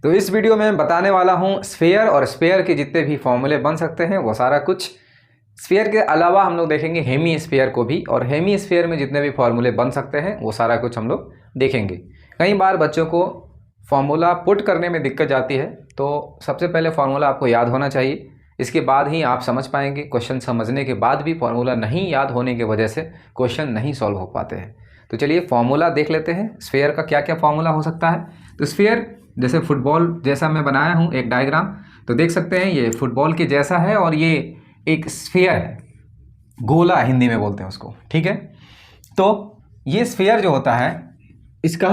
तो इस वीडियो में बताने वाला हूँ स्फीयर और स्फीयर के जितने भी फॉर्मूले बन सकते हैं वो सारा कुछ। स्फीयर के अलावा हम लोग देखेंगे हेमी स्फीयर को भी, और हेमी स्फीयर में जितने भी फॉर्मूले बन सकते हैं वो सारा कुछ हम लोग देखेंगे। कई बार बच्चों को फॉर्मूला पुट करने में दिक्कत जाती है, तो सबसे पहले फॉर्मूला आपको याद होना चाहिए, इसके बाद ही आप समझ पाएंगे। क्वेश्चन समझने के बाद भी फॉर्मूला नहीं याद होने की वजह से क्वेश्चन नहीं सॉल्व हो पाते हैं। तो चलिए फॉर्मूला देख लेते हैं स्फीयर का क्या क्या फॉर्मूला हो सकता है। तो स्फीयर जैसे फुटबॉल जैसा मैं बनाया हूँ एक डायग्राम, तो देख सकते हैं ये फुटबॉल के जैसा है और ये एक स्फीयर है, गोला हिंदी में बोलते हैं उसको, ठीक है। तो ये स्फीयर जो होता है इसका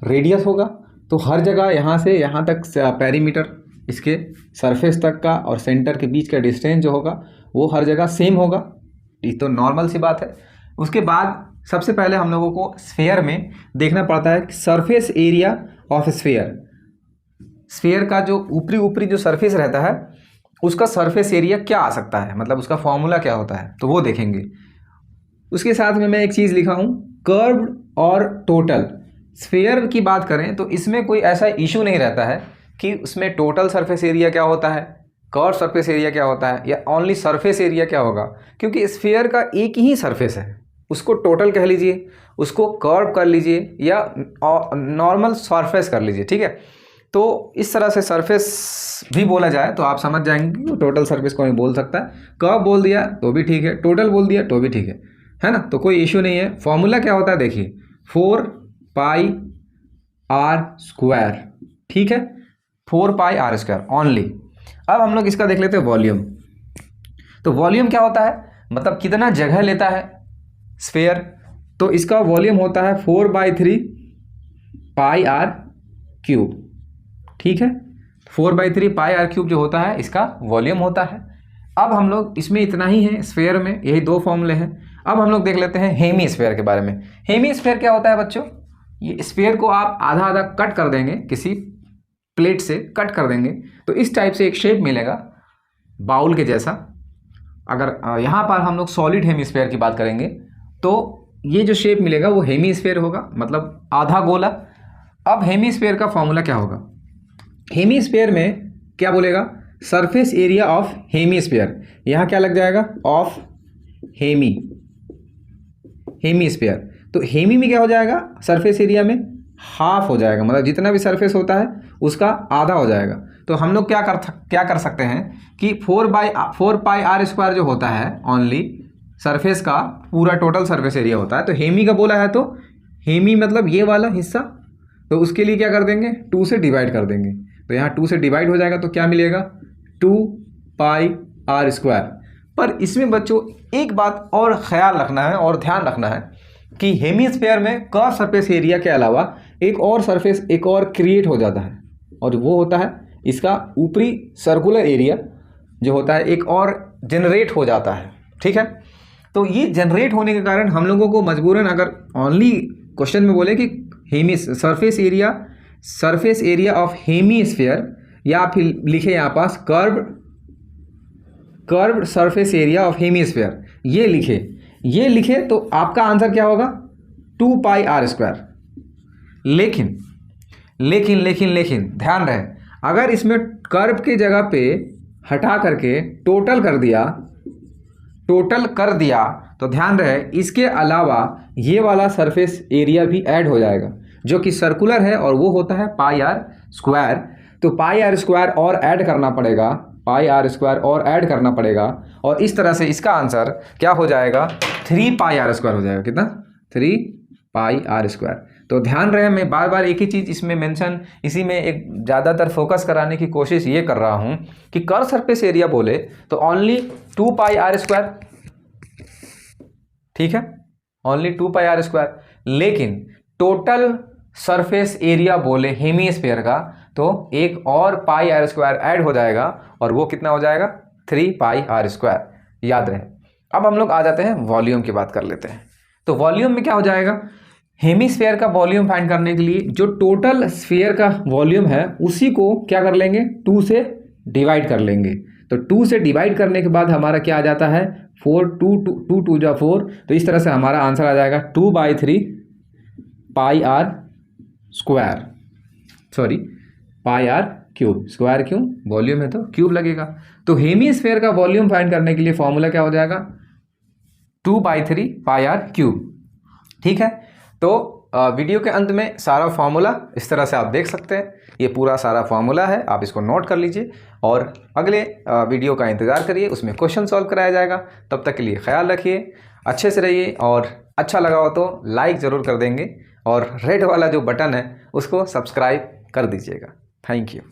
रेडियस होगा, तो हर जगह यहाँ से यहाँ तक पेरीमीटर इसके सरफेस तक का और सेंटर के बीच का डिस्टेंस जो होगा वो हर जगह सेम होगा। ये तो नॉर्मल सी बात है। उसके बाद सबसे पहले हम लोगों को स्फीयर में देखना पड़ता है कि surface area of sphere, sphere का जो ऊपरी जो सरफेस रहता है उसका सरफेस एरिया क्या आ सकता है, मतलब उसका फॉर्मूला क्या होता है, तो वो देखेंगे। उसके साथ में मैं एक चीज़ लिखा हूँ कर्व्ड और टोटल। स्फीयर की बात करें तो इसमें कोई ऐसा इशू नहीं रहता है कि उसमें टोटल सरफेस एरिया क्या होता है, कर्व सरफेस एरिया क्या होता है, या ओनली सरफेस एरिया क्या होगा, क्योंकि स्फीयर का एक ही सरफेस है। उसको टोटल कह लीजिए, उसको कर्व कर लीजिए, या नॉर्मल सरफेस कर लीजिए, ठीक है। तो इस तरह से सरफेस भी बोला जाए तो आप समझ जाएंगे कि टोटल सरफेस कोई बोल सकता है। कर्व बोल दिया तो भी ठीक है, टोटल बोल दिया तो भी ठीक है ना। तो कोई इशू नहीं है। फॉर्मूला क्या होता है देखिए, 4 पाई आर स्क्वायर, ठीक है, 4 पाई आर स्क्वायर ओनली। अब हम लोग इसका देख लेते हैं वॉल्यूम। तो वॉल्यूम क्या होता है, मतलब कितना जगह लेता है स्फीयर। तो इसका वॉल्यूम होता है 4/3 पाई आर क्यूब, ठीक है। 4/3 पाई आर क्यूब जो होता है इसका वॉल्यूम होता है। अब हम लोग इसमें इतना ही है, स्फीयर में यही दो फॉर्मूले हैं। अब हम लोग देख लेते हैं हेमी स्फीयर के बारे में। हेमी स्फीयर क्या होता है बच्चों, ये स्फीयर को आप आधा आधा कट कर देंगे, किसी प्लेट से कट कर देंगे तो इस टाइप से एक शेप मिलेगा बाउल के जैसा। अगर यहाँ पर हम लोग सॉलिड हेमीस्फीयर की बात करेंगे तो ये जो शेप मिलेगा वो हेमीस्फीयर होगा, मतलब आधा गोला। अब हेमीस्फीयर का फॉर्मूला क्या होगा, हेमीस्फीयर में क्या बोलेगा, सरफेस एरिया ऑफ हेमीस्फीयर, यहाँ क्या लग जाएगा ऑफ हेमीस्फीयर। तो हेमी में क्या हो जाएगा, सरफेस एरिया में हाफ हो जाएगा, मतलब जितना भी सरफेस होता है उसका आधा हो जाएगा। तो हम लोग क्या कर सकते हैं कि 4 पाई आर स्क्वायर जो होता है ओनली सरफेस का पूरा टोटल सरफेस एरिया होता है। तो हेमी का बोला है तो हेमी मतलब ये वाला हिस्सा, तो उसके लिए क्या कर देंगे 2 से डिवाइड कर देंगे। तो यहाँ 2 से डिवाइड हो जाएगा तो क्या मिलेगा 2 पाई आर स्क्वायर। पर इसमें बच्चों एक बात और ख्याल रखना है और ध्यान रखना है कि हेमीस्फीयर में कर्व सरफेस एरिया के अलावा एक और सरफेस एक और क्रिएट हो जाता है, और वो होता है इसका ऊपरी सर्कुलर एरिया जो होता है एक और जनरेट हो जाता है, ठीक है। तो ये जनरेट होने के कारण हम लोगों को मजबूरन, अगर ओनली क्वेश्चन में बोले कि hemi surface area of hemisphere, या फिर लिखे यहाँ पास curved surface area of hemisphere, ये लिखे तो आपका आंसर क्या होगा 2 पाई आर स्क्वायर। लेकिन ध्यान रहे, अगर इसमें कर्व की जगह पे हटा करके टोटल कर दिया तो ध्यान रहे इसके अलावा ये वाला सरफेस एरिया भी ऐड हो जाएगा जो कि सर्कुलर है, और वो होता है पाई आर स्क्वायर। तो पाई आर स्क्वायर और ऐड करना पड़ेगा, और इस तरह से इसका आंसर क्या हो जाएगा 3 पाई आर स्क्वायर हो जाएगा। कितना 3 पाई आर स्क्वायर। तो ध्यान रहे, मैं बार बार एक ही चीज़ इसमें मेंशन, इसी में एक ज़्यादातर फोकस कराने की कोशिश ये कर रहा हूँ कि कर्व सरफेस एरिया बोले तो ओनली 2 पाई आर स्क्वायर, ठीक है, ओनली 2 पाई आर स्क्वायर। लेकिन टोटल सरफेस एरिया बोले हेमीस्फीयर का तो एक और पाई आर स्क्वायर ऐड हो जाएगा, और वो कितना हो जाएगा 3 पाई आर स्क्वायर, याद रहे। अब हम लोग आ जाते हैं वॉल्यूम की बात कर लेते हैं। तो वॉल्यूम में क्या हो जाएगा, हेमीस्फीयर का वॉल्यूम फाइंड करने के लिए जो टोटल स्फीयर का वॉल्यूम है उसी को क्या कर लेंगे 2 से डिवाइड कर लेंगे। तो 2 से डिवाइड करने के बाद हमारा क्या आ जाता है 4, 2 जा 4, तो इस तरह से हमारा आंसर आ जाएगा 2/3 pi r square, pi r cube. Square क्यों, वॉल्यूम है तो क्यूब लगेगा। तो हेमीस्फेयर का वॉल्यूम फाइंड करने के लिए फॉर्मूला क्या हो जाएगा, 2/3 पाई आर क्यूब। ठीक है, तो वीडियो के अंत में सारा फॉर्मूला इस तरह से आप देख सकते हैं। ये पूरा सारा फॉर्मूला है, आप इसको नोट कर लीजिए और अगले वीडियो का इंतज़ार करिए, उसमें क्वेश्चन सॉल्व कराया जाएगा। तब तक के लिए ख्याल रखिए, अच्छे से रहिए और अच्छा लगा हो तो लाइक ज़रूर कर देंगे और रेड वाला जो बटन है उसको सब्सक्राइब कर दीजिएगा। Thank you.